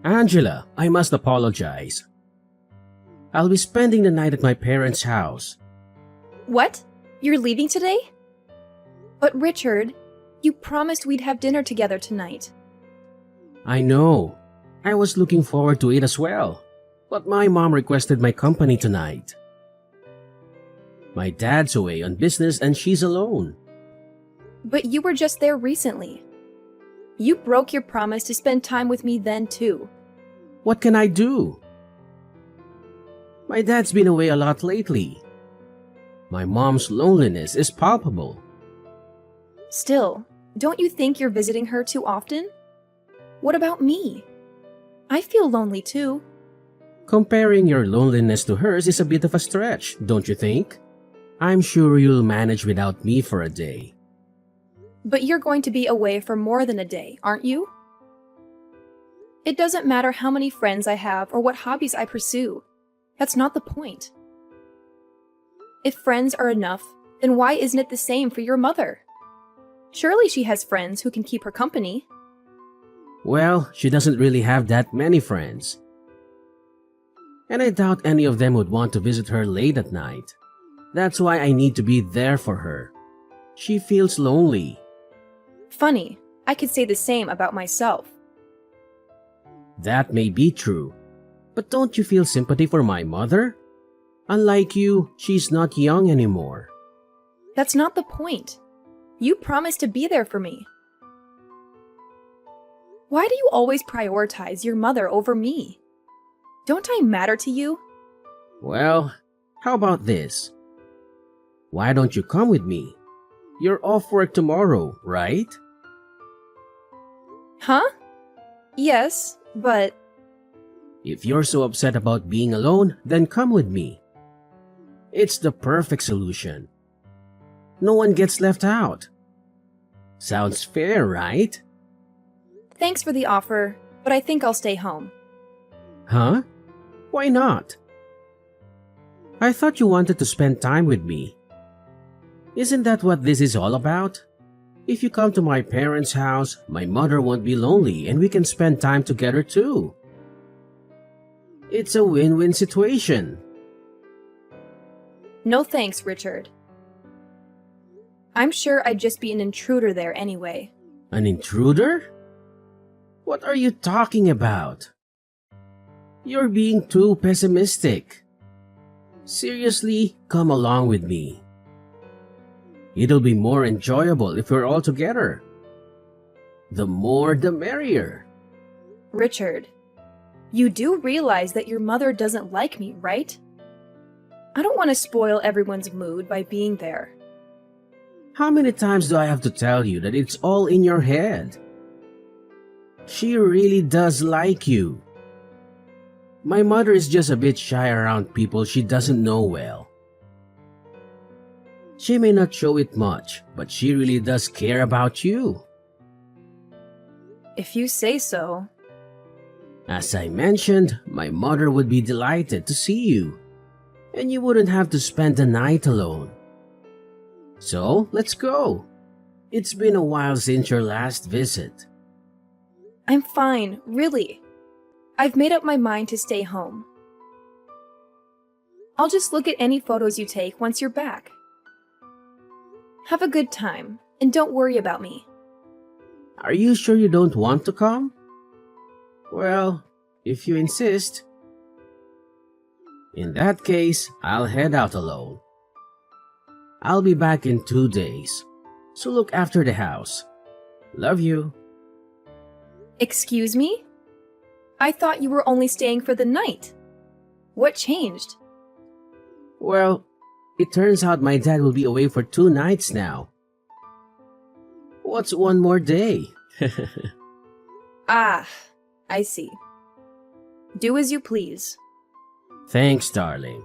Angela, I must apologize. I'll be spending the night at my parents' house. What? You're leaving today? But Richard, you promised we'd have dinner together tonight. I know. I was looking forward to it as well. But my mom requested my company tonight. My dad's away on business and she's alone. But you were just there recently. You broke your promise to spend time with me then too. What can I do? My dad's been away a lot lately. My mom's loneliness is palpable. Still, don't you think you're visiting her too often? What about me? I feel lonely too. Comparing your loneliness to hers is a bit of a stretch, don't you think? I'm sure you'll manage without me for a day. But you're going to be away for more than a day, aren't you? It doesn't matter how many friends I have or what hobbies I pursue. That's not the point. If friends are enough, then why isn't it the same for your mother? Surely she has friends who can keep her company. Well, she doesn't really have that many friends. And I doubt any of them would want to visit her late at night. That's why I need to be there for her. She feels lonely. Funny, I could say the same about myself. That may be true. But don't you feel sympathy for my mother? Unlike you, she's not young anymore. That's not the point. You promised to be there for me. Why do you always prioritize your mother over me? Don't I matter to you? Well, how about this? Why don't you come with me? You're off work tomorrow, right? Huh? Yes, but... If you're so upset about being alone, then come with me. It's the perfect solution. No one gets left out. Sounds fair, right? Thanks for the offer, but I think I'll stay home. Huh? Why not? I thought you wanted to spend time with me. Isn't that what this is all about? If you come to my parents' house, my mother won't be lonely and we can spend time together too. It's a win-win situation. No thanks, Richard. I'm sure I'd just be an intruder there anyway. An intruder? What are you talking about? You're being too pessimistic. Seriously, come along with me. It'll be more enjoyable if we're all together. The more the merrier. Richard, you do realize that your mother doesn't like me, right? I don't want to spoil everyone's mood by being there. How many times do I have to tell you that it's all in your head? She really does like you. My mother is just a bit shy around people she doesn't know well. She may not show it much, but she really does care about you. If you say so. As I mentioned, my mother would be delighted to see you, and you wouldn't have to spend the night alone. So, let's go. It's been a while since your last visit. I'm fine, really. I've made up my mind to stay home. I'll just look at any photos you take once you're back. Have a good time, and don't worry about me. Are you sure you don't want to come? Well, if you insist. In that case, I'll head out alone. I'll be back in 2 days, so look after the house. Love you. Excuse me? I thought you were only staying for the night. What changed? Well, it turns out my dad will be away for 2 nights now. What's one more day? Ah, I see. Do as you please. Thanks, darling.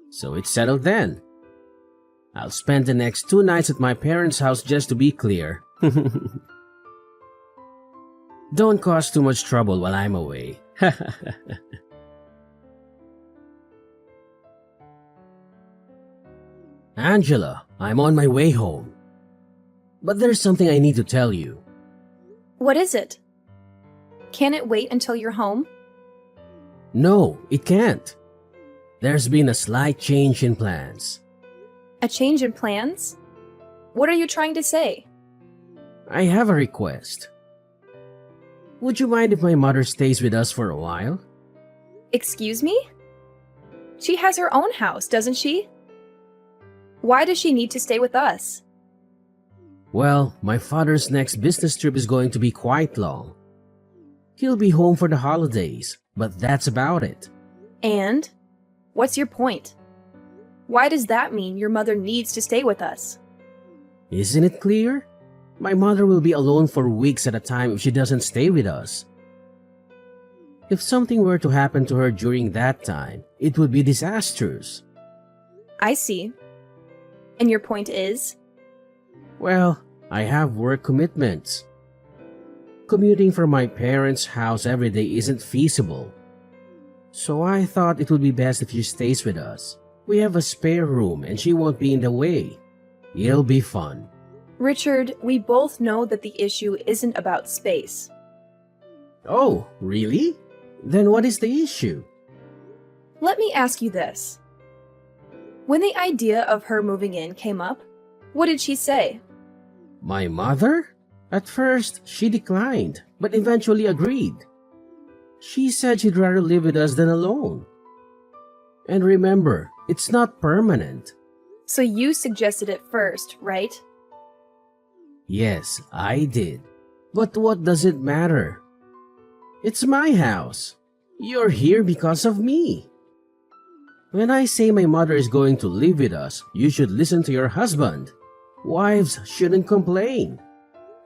So it's settled then. I'll spend the next 2 nights at my parents' house just to be clear. Don't cause too much trouble while I'm away. Angela, I'm on my way home. But there's something I need to tell you. What is it? Can it wait until you're home? No, it can't. There's been a slight change in plans. A change in plans? What are you trying to say? I have a request. Would you mind if my mother stays with us for a while? Excuse me? She has her own house, doesn't she? Why does she need to stay with us? Well, my father's next business trip is going to be quite long. He'll be home for the holidays, but that's about it. And? What's your point? Why does that mean your mother needs to stay with us? Isn't it clear? My mother will be alone for weeks at a time if she doesn't stay with us. If something were to happen to her during that time, it would be disastrous. I see. And your point is? Well, I have work commitments. Commuting from my parents' house every day isn't feasible. So I thought it would be best if she stays with us. We have a spare room and she won't be in the way. It'll be fun. Richard, we both know that the issue isn't about space. Oh, really? Then what is the issue? Let me ask you this. When the idea of her moving in came up, what did she say? My mother? At first, she declined, but eventually agreed. She said she'd rather live with us than alone. And remember, it's not permanent. So you suggested it first, right? Yes, I did. But what does it matter? It's my house. You're here because of me. When I say my mother is going to live with us, you should listen to your husband. Wives shouldn't complain.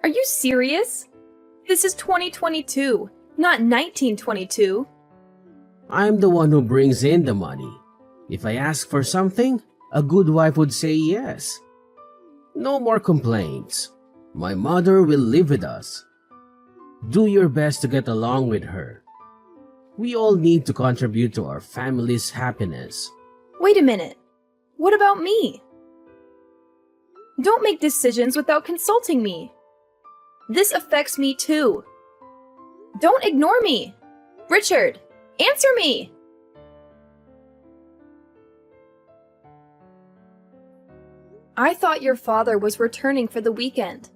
Are you serious? This is 2022, not 1922. I'm the one who brings in the money. If I ask for something, a good wife would say yes. No more complaints. My mother will live with us. Do your best to get along with her. We all need to contribute to our family's happiness. Wait a minute. What about me? Don't make decisions without consulting me. This affects me too. Don't ignore me. Richard, answer me. I thought your father was returning for the weekend.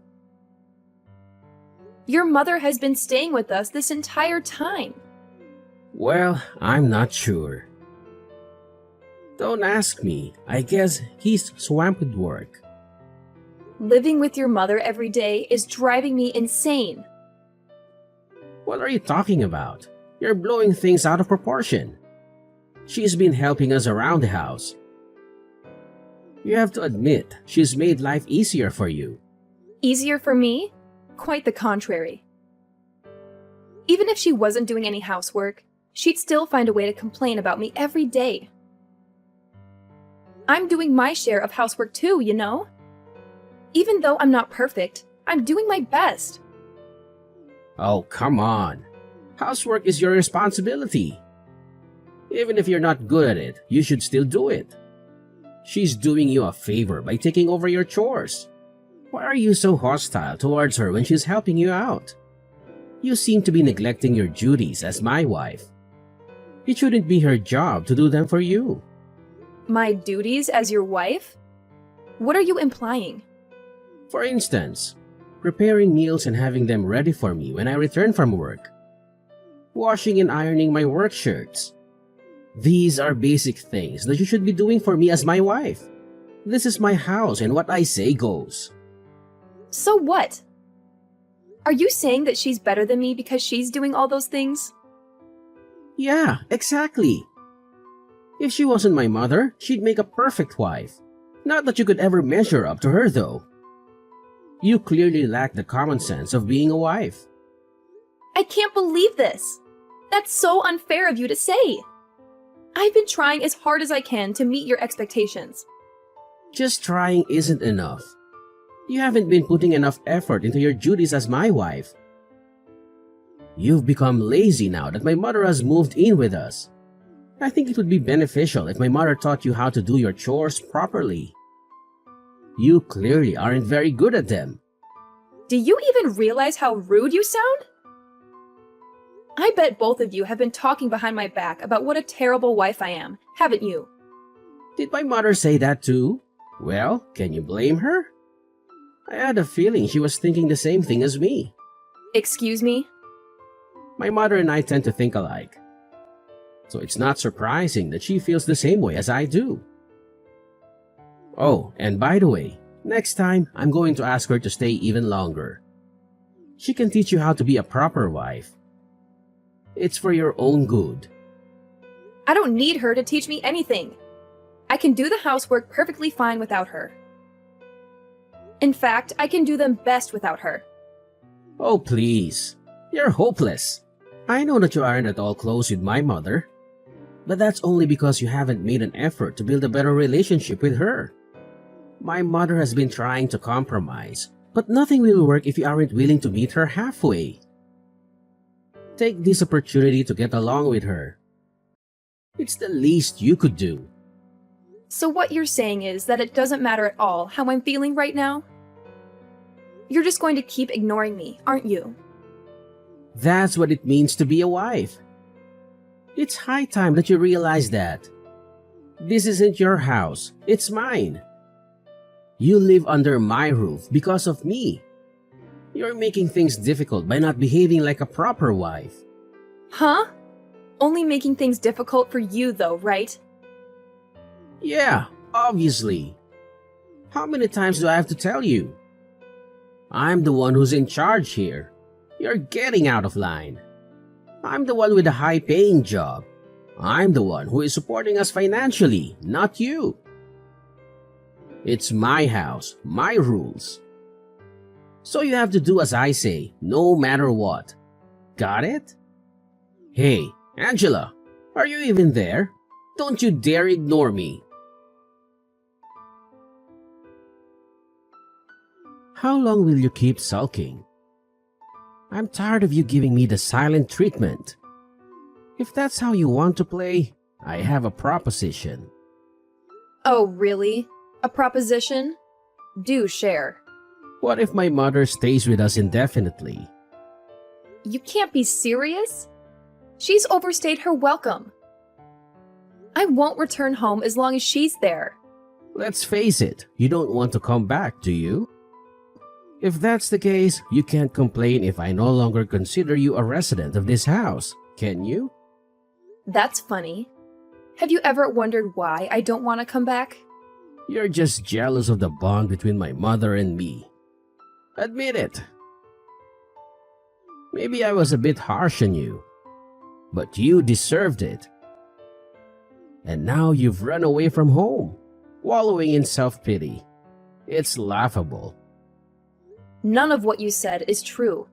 Your mother has been staying with us this entire time. Well, I'm not sure. Don't ask me. I guess he's swamped with work. Living with your mother every day is driving me insane. What are you talking about? You're blowing things out of proportion. She's been helping us around the house. You have to admit, she's made life easier for you. Easier for me? Quite the contrary. Even if she wasn't doing any housework, she'd still find a way to complain about me every day. I'm doing my share of housework too, you know? Even though I'm not perfect, I'm doing my best. Oh, come on. Housework is your responsibility. Even if you're not good at it, you should still do it. She's doing you a favor by taking over your chores. Why are you so hostile towards her when she's helping you out? You seem to be neglecting your duties as my wife. It shouldn't be her job to do them for you. My duties as your wife? What are you implying? For instance, preparing meals and having them ready for me when I return from work. Washing and ironing my work shirts. These are basic things that you should be doing for me as my wife. This is my house and what I say goes. So what? Are you saying that she's better than me because she's doing all those things? Yeah, exactly. If she wasn't my mother, she'd make a perfect wife. Not that you could ever measure up to her though. You clearly lack the common sense of being a wife. I can't believe this. That's so unfair of you to say. I've been trying as hard as I can to meet your expectations. Just trying isn't enough. You haven't been putting enough effort into your duties as my wife. You've become lazy now that my mother has moved in with us. I think it would be beneficial if my mother taught you how to do your chores properly. You clearly aren't very good at them. Do you even realize how rude you sound? I bet both of you have been talking behind my back about what a terrible wife I am, haven't you? Did my mother say that too? Well, can you blame her? I had a feeling she was thinking the same thing as me. Excuse me? My mother and I tend to think alike. So it's not surprising that she feels the same way as I do. Oh, and by the way, next time I'm going to ask her to stay even longer. She can teach you how to be a proper wife. It's for your own good. I don't need her to teach me anything. I can do the housework perfectly fine without her. In fact, I can do them best without her. Oh, please. You're hopeless. I know that you aren't at all close with my mother, but that's only because you haven't made an effort to build a better relationship with her. My mother has been trying to compromise, but nothing will work if you aren't willing to meet her halfway. Take this opportunity to get along with her. It's the least you could do. So what you're saying is that it doesn't matter at all how I'm feeling right now? You're just going to keep ignoring me, aren't you? That's what it means to be a wife. It's high time that you realize that. This isn't your house, it's mine. You live under my roof because of me. You're making things difficult by not behaving like a proper wife. Huh? Only making things difficult for you though, right? Yeah, obviously. How many times do I have to tell you? I'm the one who's in charge here. You're getting out of line. I'm the one with a high-paying job. I'm the one who is supporting us financially, not you. It's my house, my rules. So you have to do as I say, no matter what. Got it? Hey, Angela, are you even there? Don't you dare ignore me. How long will you keep sulking? I'm tired of you giving me the silent treatment. If that's how you want to play, I have a proposition. Oh, really? A proposition? Do share. What if my mother stays with us indefinitely? You can't be serious? She's overstayed her welcome. I won't return home as long as she's there. Let's face it, you don't want to come back, do you? If that's the case, you can't complain if I no longer consider you a resident of this house, can you? That's funny. Have you ever wondered why I don't want to come back? You're just jealous of the bond between my mother and me. Admit it. Maybe I was a bit harsh on you, but you deserved it. And now you've run away from home, wallowing in self-pity. It's laughable. None of what you said is true.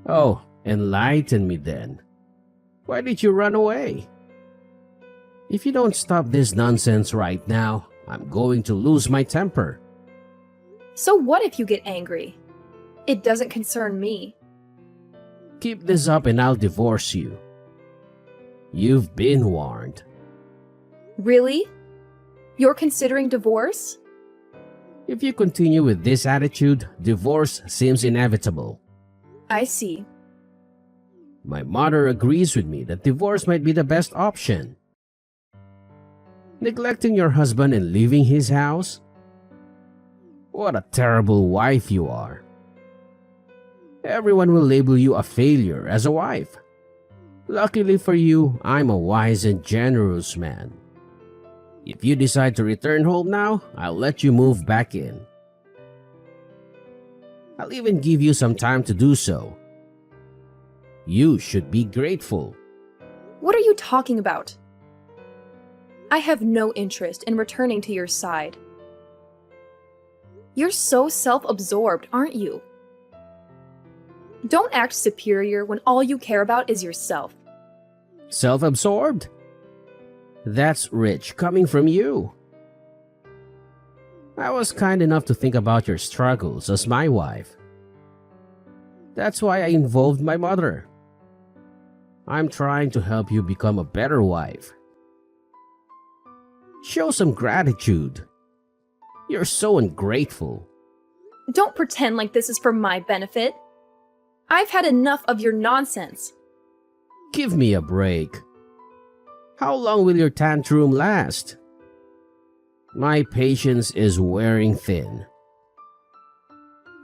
Oh, enlighten me then. Why did you run away? If you don't stop this nonsense right now, I'm going to lose my temper. So what if you get angry? It doesn't concern me. Keep this up and I'll divorce you. You've been warned. Really? You're considering divorce? If you continue with this attitude, divorce seems inevitable. I see. My mother agrees with me that divorce might be the best option. Neglecting your husband and leaving his house? What a terrible wife you are. Everyone will label you a failure as a wife. Luckily for you, I'm a wise and generous man. If you decide to return home now, I'll let you move back in. I'll even give you some time to do so. You should be grateful. What are you talking about? I have no interest in returning to your side. You're so self-absorbed, aren't you? Don't act superior when all you care about is yourself. Self-absorbed? That's rich coming from you. I was kind enough to think about your struggles as my wife. That's why I involved my mother. I'm trying to help you become a better wife. Show some gratitude. You're so ungrateful. Don't pretend like this is for my benefit. I've had enough of your nonsense. Give me a break. How long will your tantrum last? My patience is wearing thin.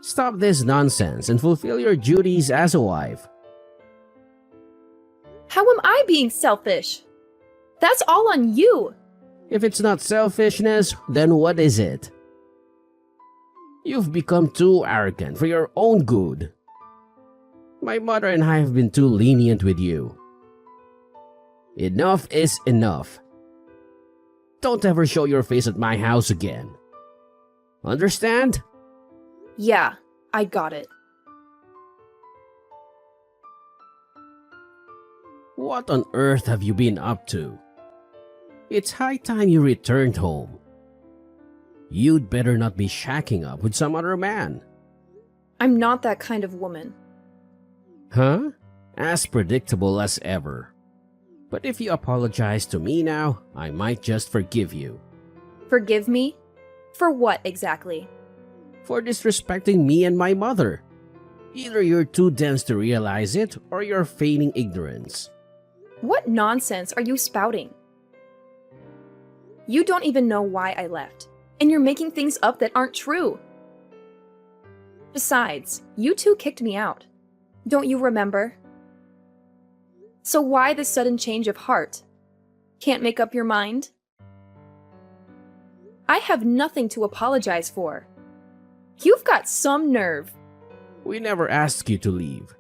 Stop this nonsense and fulfill your duties as a wife. How am I being selfish? That's all on you. If it's not selfishness, then what is it? You've become too arrogant for your own good. My mother and I have been too lenient with you. Enough is enough. Don't ever show your face at my house again. Understand? Yeah, I got it. What on earth have you been up to? It's high time you returned home. You'd better not be shacking up with some other man. I'm not that kind of woman. Huh? As predictable as ever. But if you apologize to me now, I might just forgive you. Forgive me? For what exactly? For disrespecting me and my mother. Either you're too dense to realize it, or you're feigning ignorance. What nonsense are you spouting? You don't even know why I left, and you're making things up that aren't true. Besides, you two kicked me out. Don't you remember? So why this sudden change of heart? Can't make up your mind? I have nothing to apologize for. You've got some nerve. We never asked you to leave.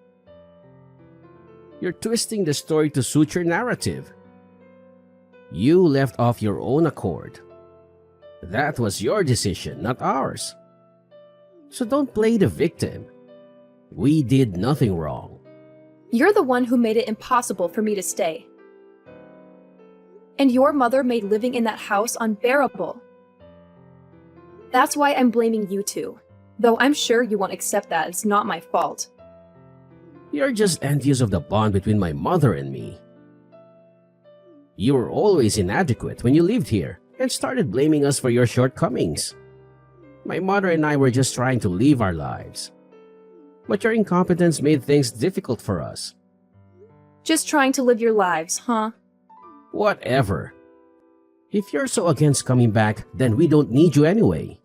You're twisting the story to suit your narrative. You left off your own accord. That was your decision, not ours. So don't play the victim. We did nothing wrong. You're the one who made it impossible for me to stay. And your mother made living in that house unbearable. That's why I'm blaming you two, though I'm sure you won't accept that it's not my fault. You're just envious of the bond between my mother and me. You were always inadequate when you lived here and started blaming us for your shortcomings. My mother and I were just trying to live our lives. But your incompetence made things difficult for us. Just trying to live your lives, huh? Whatever. If you're so against coming back, then we don't need you anyway.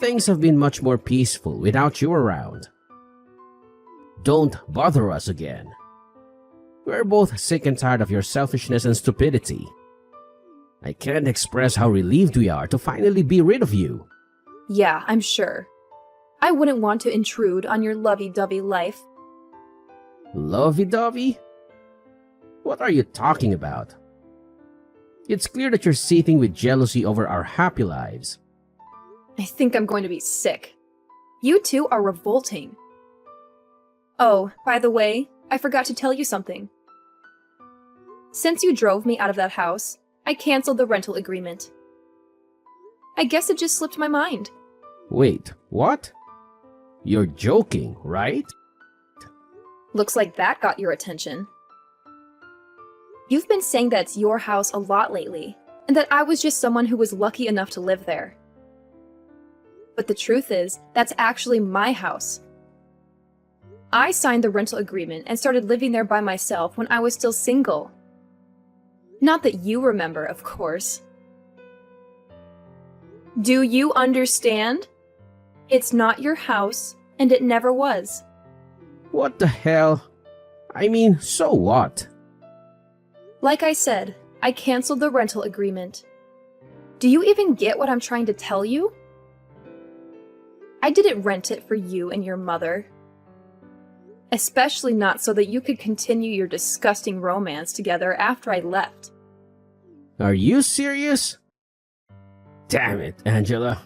Things have been much more peaceful without you around. Don't bother us again. We're both sick and tired of your selfishness and stupidity. I can't express how relieved we are to finally be rid of you. Yeah, I'm sure. I wouldn't want to intrude on your lovey-dovey life. Lovey-dovey? What are you talking about? It's clear that you're seething with jealousy over our happy lives. I think I'm going to be sick. You two are revolting. Oh, by the way, I forgot to tell you something. Since you drove me out of that house, I canceled the rental agreement. I guess it just slipped my mind. Wait, what? You're joking, right? Looks like that got your attention. You've been saying that it's your house a lot lately, and that I was just someone who was lucky enough to live there. But the truth is, that's actually my house. I signed the rental agreement and started living there by myself when I was still single. Not that you remember, of course. Do you understand? It's not your house, and it never was. What the hell? I mean, so what? Like I said, I canceled the rental agreement. Do you even get what I'm trying to tell you? I didn't rent it for you and your mother. Especially not so that you could continue your disgusting romance together after I left. Are you serious? Damn it, Angela.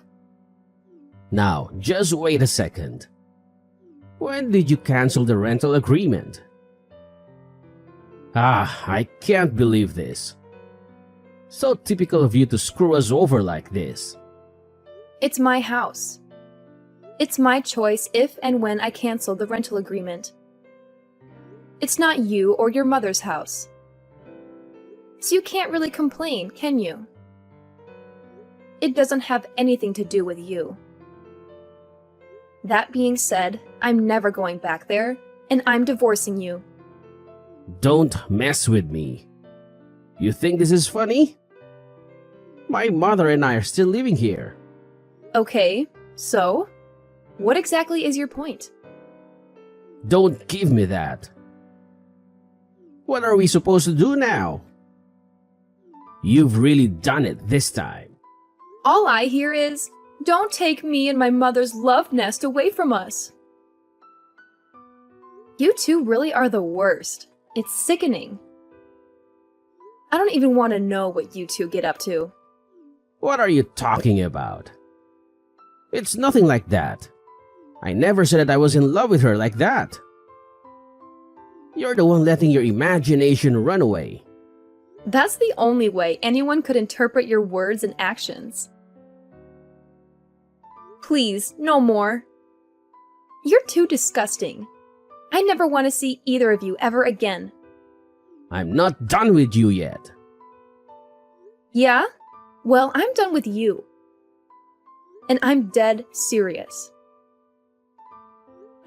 Now, just wait a second. When did you cancel the rental agreement? I can't believe this. So typical of you to screw us over like this. It's my house. It's my choice if and when I cancel the rental agreement. It's not you or your mother's house. So you can't really complain, can you? It doesn't have anything to do with you. That being said, I'm never going back there, and I'm divorcing you. Don't mess with me. You think this is funny? My mother and I are still living here. Okay, so? What exactly is your point? Don't give me that. What are we supposed to do now? You've really done it this time. All I hear is, don't take me and my mother's love nest away from us. You two really are the worst. It's sickening. I don't even want to know what you two get up to. What are you talking about? It's nothing like that. I never said that I was in love with her like that. You're the one letting your imagination run away. That's the only way anyone could interpret your words and actions. Please, no more. You're too disgusting. I never want to see either of you ever again. I'm not done with you yet. Yeah? Well, I'm done with you. And I'm dead serious.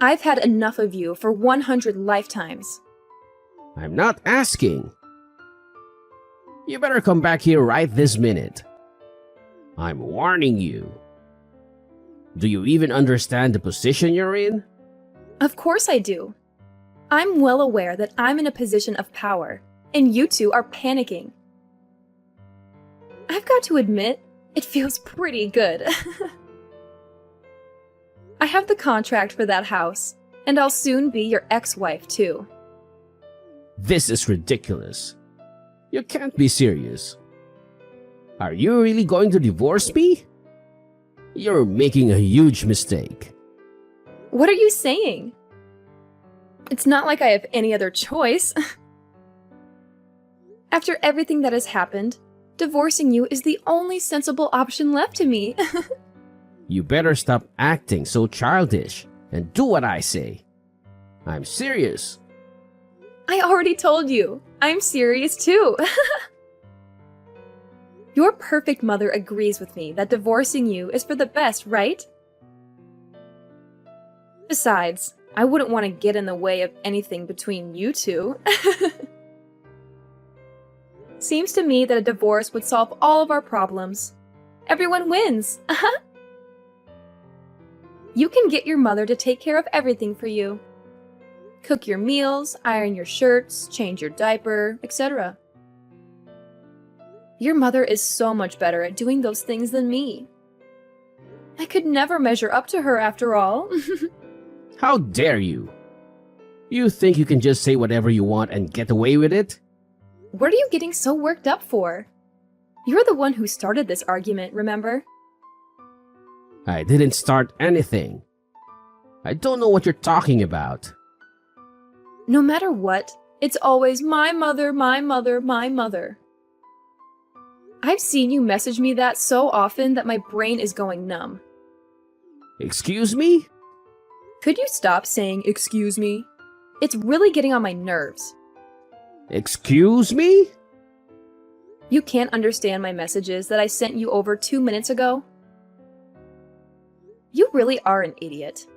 I've had enough of you for 100 lifetimes. I'm not asking. You better come back here right this minute. I'm warning you. Do you even understand the position you're in? Of course I do. I'm well aware that I'm in a position of power, and you two are panicking. I've got to admit, it feels pretty good. I have the contract for that house, and I'll soon be your ex-wife too. This is ridiculous. You can't be serious. Are you really going to divorce me? You're making a huge mistake. What are you saying? It's not like I have any other choice. After everything that has happened, divorcing you is the only sensible option left to me. You better stop acting so childish and do what I say. I'm serious. I already told you. I'm serious too. Your perfect mother agrees with me that divorcing you is for the best, right? Besides, I wouldn't want to get in the way of anything between you two. Seems to me that a divorce would solve all of our problems. Everyone wins. You can get your mother to take care of everything for you. Cook your meals, iron your shirts, change your diaper, etc. Your mother is so much better at doing those things than me. I could never measure up to her after all. How dare you? You think you can just say whatever you want and get away with it? What are you getting so worked up for? You're the one who started this argument, remember? I didn't start anything. I don't know what you're talking about. No matter what, it's always my mother, my mother, my mother. I've seen you message me that so often that my brain is going numb. Excuse me? Could you stop saying excuse me? It's really getting on my nerves. Excuse me? You can't understand my messages that I sent you over 2 minutes ago? You really are an idiot.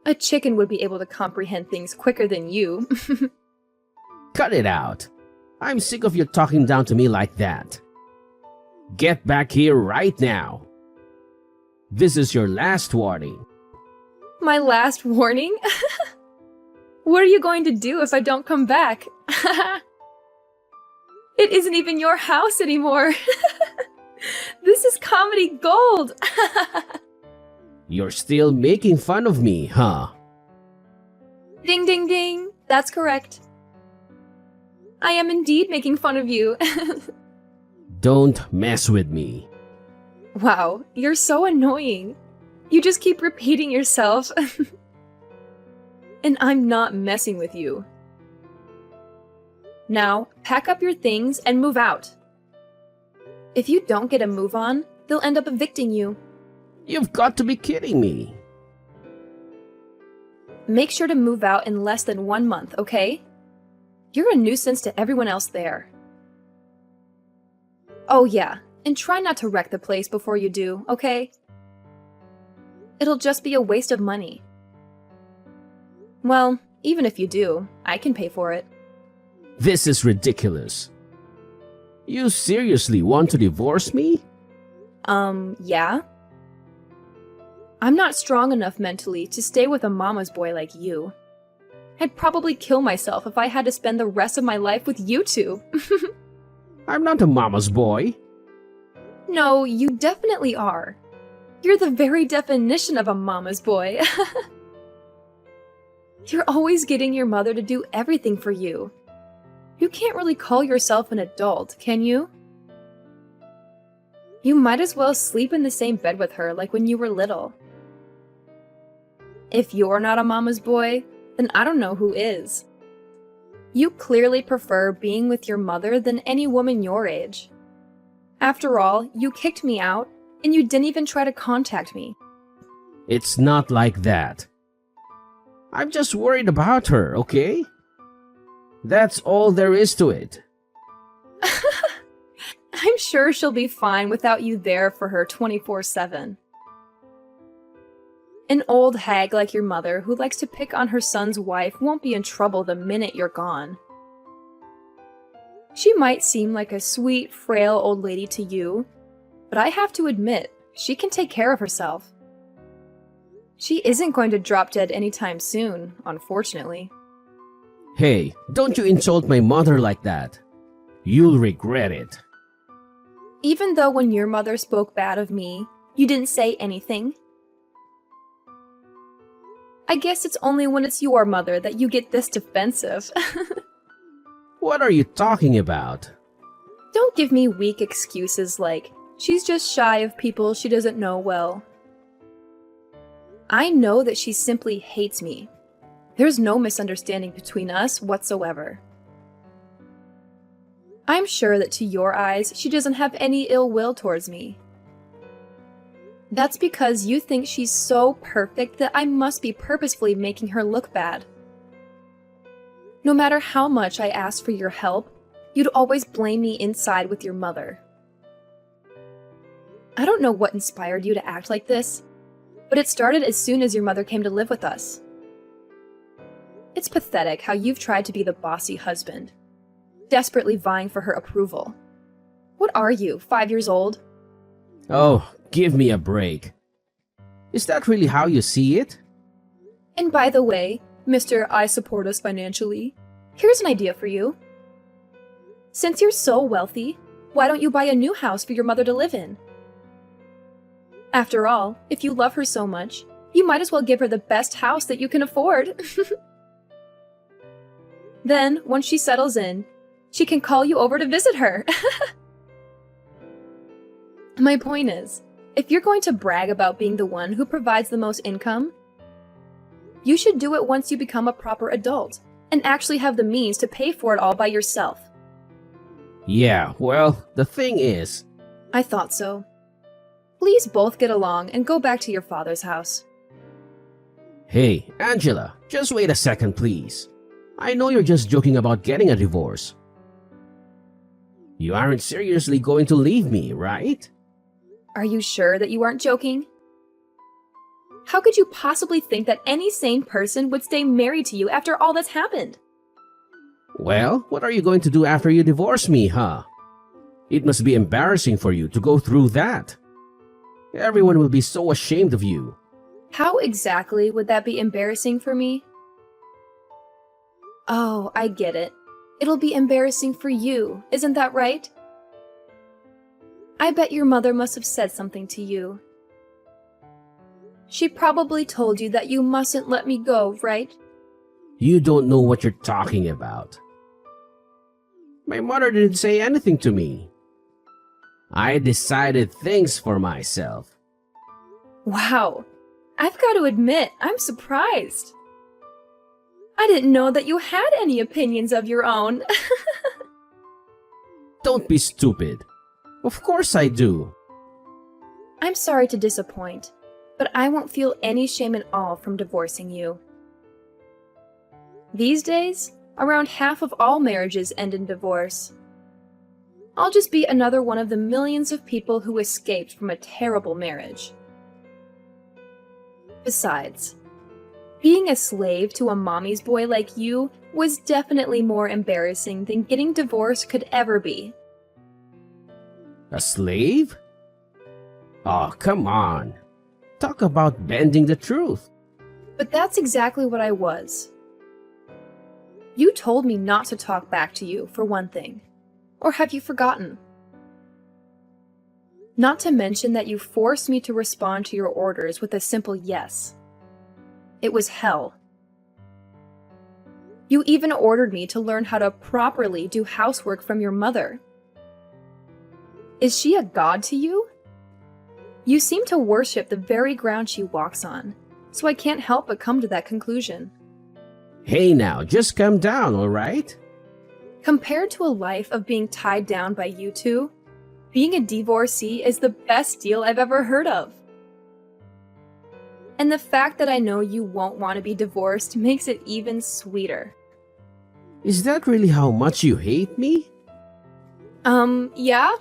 A chicken would be able to comprehend things quicker than you. Cut it out. I'm sick of you talking down to me like that. Get back here right now. This is your last warning. My last warning? What are you going to do if I don't come back? It isn't even your house anymore. This is comedy gold. You're still making fun of me, huh? Ding, ding, ding. That's correct. I am indeed making fun of you. Don't mess with me. Wow, you're so annoying. You just keep repeating yourself. And I'm not messing with you. Now, pack up your things and move out. If you don't get a move on, they'll end up evicting you. You've got to be kidding me. Make sure to move out in less than 1 month, okay? You're a nuisance to everyone else there. Oh yeah, and try not to wreck the place before you do, okay? It'll just be a waste of money. Well, even if you do, I can pay for it. This is ridiculous. You seriously want to divorce me? Yeah? I'm not strong enough mentally to stay with a mama's boy like you. I'd probably kill myself if I had to spend the rest of my life with you two. I'm not a mama's boy. No, you definitely are. You're the very definition of a mama's boy. You're always getting your mother to do everything for you. You can't really call yourself an adult, can you? You might as well sleep in the same bed with her like when you were little. If you're not a mama's boy, then I don't know who is. You clearly prefer being with your mother than any woman your age. After all, you kicked me out, and you didn't even try to contact me. It's not like that. I'm just worried about her, okay? That's all there is to it. I'm sure she'll be fine without you there for her 24/7. An old hag like your mother who likes to pick on her son's wife won't be in trouble the minute you're gone. She might seem like a sweet, frail old lady to you, but I have to admit, she can take care of herself. She isn't going to drop dead anytime soon, unfortunately. Hey, don't you insult my mother like that. You'll regret it. Even though when your mother spoke bad of me, you didn't say anything. I guess it's only when it's your mother that you get this defensive. What are you talking about? Don't give me weak excuses like, she's just shy of people she doesn't know well. I know that she simply hates me. There's no misunderstanding between us whatsoever. I'm sure that to your eyes, she doesn't have any ill will towards me. That's because you think she's so perfect that I must be purposefully making her look bad. No matter how much I asked for your help, you'd always blame me inside with your mother. I don't know what inspired you to act like this, but it started as soon as your mother came to live with us. It's pathetic how you've tried to be the bossy husband, desperately vying for her approval. What are you, 5 years old? Oh, give me a break. Is that really how you see it? And by the way, Mr. I support us financially, here's an idea for you. Since you're so wealthy, why don't you buy a new house for your mother to live in? After all, if you love her so much, you might as well give her the best house that you can afford. Then, once she settles in, she can call you over to visit her. My point is, if you're going to brag about being the one who provides the most income, you should do it once you become a proper adult and actually have the means to pay for it all by yourself. Yeah, well, the thing is... I thought so. Please both get along and go back to your father's house. Hey, Angela, just wait a second, please. I know you're just joking about getting a divorce. You aren't seriously going to leave me, right? Are you sure that you aren't joking? How could you possibly think that any sane person would stay married to you after all that's happened? Well, what are you going to do after you divorce me, huh? It must be embarrassing for you to go through that. Everyone will be so ashamed of you. How exactly would that be embarrassing for me? Oh, I get it. It'll be embarrassing for you, isn't that right? I bet your mother must have said something to you. She probably told you that you mustn't let me go, right? You don't know what you're talking about. My mother didn't say anything to me. I decided things for myself. Wow, I've got to admit, I'm surprised. I didn't know that you had any opinions of your own. Don't be stupid. Of course I do. I'm sorry to disappoint, but I won't feel any shame at all from divorcing you. These days, around half of all marriages end in divorce. I'll just be another one of the millions of people who escaped from a terrible marriage. Besides, Being a slave to a mommy's boy like you was definitely more embarrassing than getting divorced could ever be. A slave? Oh, come on. Talk about bending the truth. But that's exactly what I was. You told me not to talk back to you, for one thing. Or have you forgotten? Not to mention that you forced me to respond to your orders with a simple yes. It was hell. You even ordered me to learn how to properly do housework from your mother. Is she a god to you? You seem to worship the very ground she walks on, so I can't help but come to that conclusion. Hey now, just calm down, alright? Compared to a life of being tied down by you two, being a divorcee is the best deal I've ever heard of. And the fact that I know you won't want to be divorced makes it even sweeter. Is that really how much you hate me? Yeah?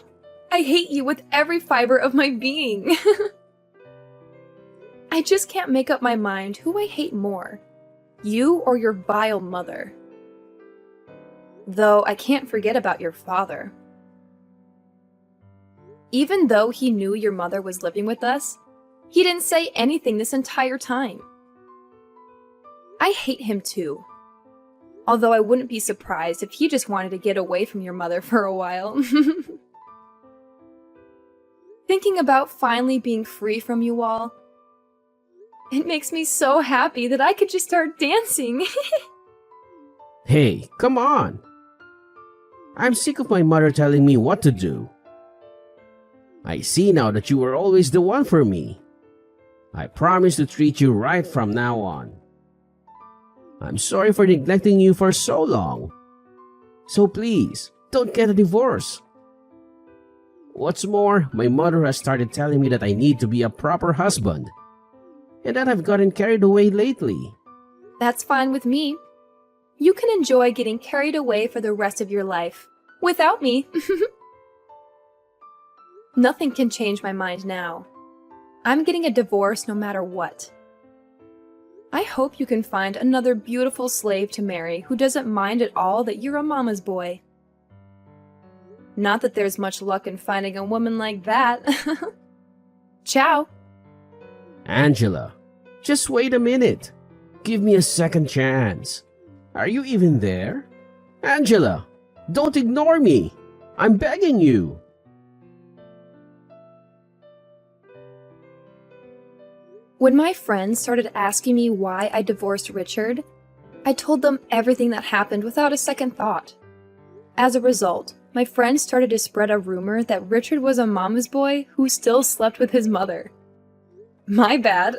I hate you with every fiber of my being. I just can't make up my mind who I hate more, you or your vile mother. Though I can't forget about your father. Even though he knew your mother was living with us, he didn't say anything this entire time. I hate him too. Although I wouldn't be surprised if he just wanted to get away from your mother for a while. Thinking about finally being free from you all, it makes me so happy that I could just start dancing. Hey, come on. I'm sick of my mother telling me what to do. I see now that you were always the one for me. I promise to treat you right from now on. I'm sorry for neglecting you for so long. So please, don't get a divorce. What's more, my mother has started telling me that I need to be a proper husband, and that I've gotten carried away lately. That's fine with me. You can enjoy getting carried away for the rest of your life, without me. Nothing can change my mind now. I'm getting a divorce no matter what. I hope you can find another beautiful slave to marry who doesn't mind at all that you're a mama's boy. Not that there's much luck in finding a woman like that. Ciao. Angela, just wait a minute. Give me a second chance. Are you even there? Angela, don't ignore me. I'm begging you. When my friends started asking me why I divorced Richard, I told them everything that happened without a second thought. As a result, my friends started to spread a rumor that Richard was a mama's boy who still slept with his mother. My bad.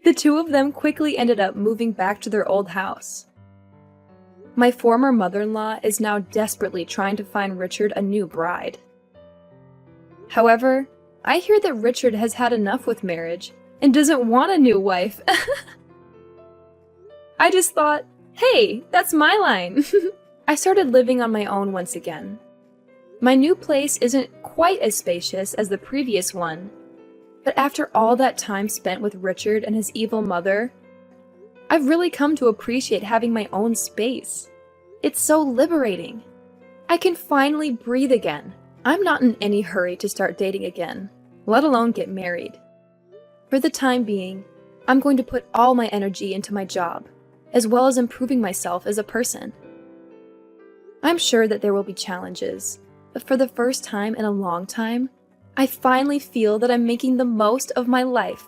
The two of them quickly ended up moving back to their old house. My former mother-in-law is now desperately trying to find Richard a new bride. However, I hear that Richard has had enough with marriage and doesn't want a new wife. I just thought, hey, that's my line. I started living on my own once again. My new place isn't quite as spacious as the previous one, but after all that time spent with Richard and his evil mother, I've really come to appreciate having my own space. It's so liberating. I can finally breathe again. I'm not in any hurry to start dating again, let alone get married. For the time being, I'm going to put all my energy into my job, as well as improving myself as a person. I'm sure that there will be challenges, but for the first time in a long time, I finally feel that I'm making the most of my life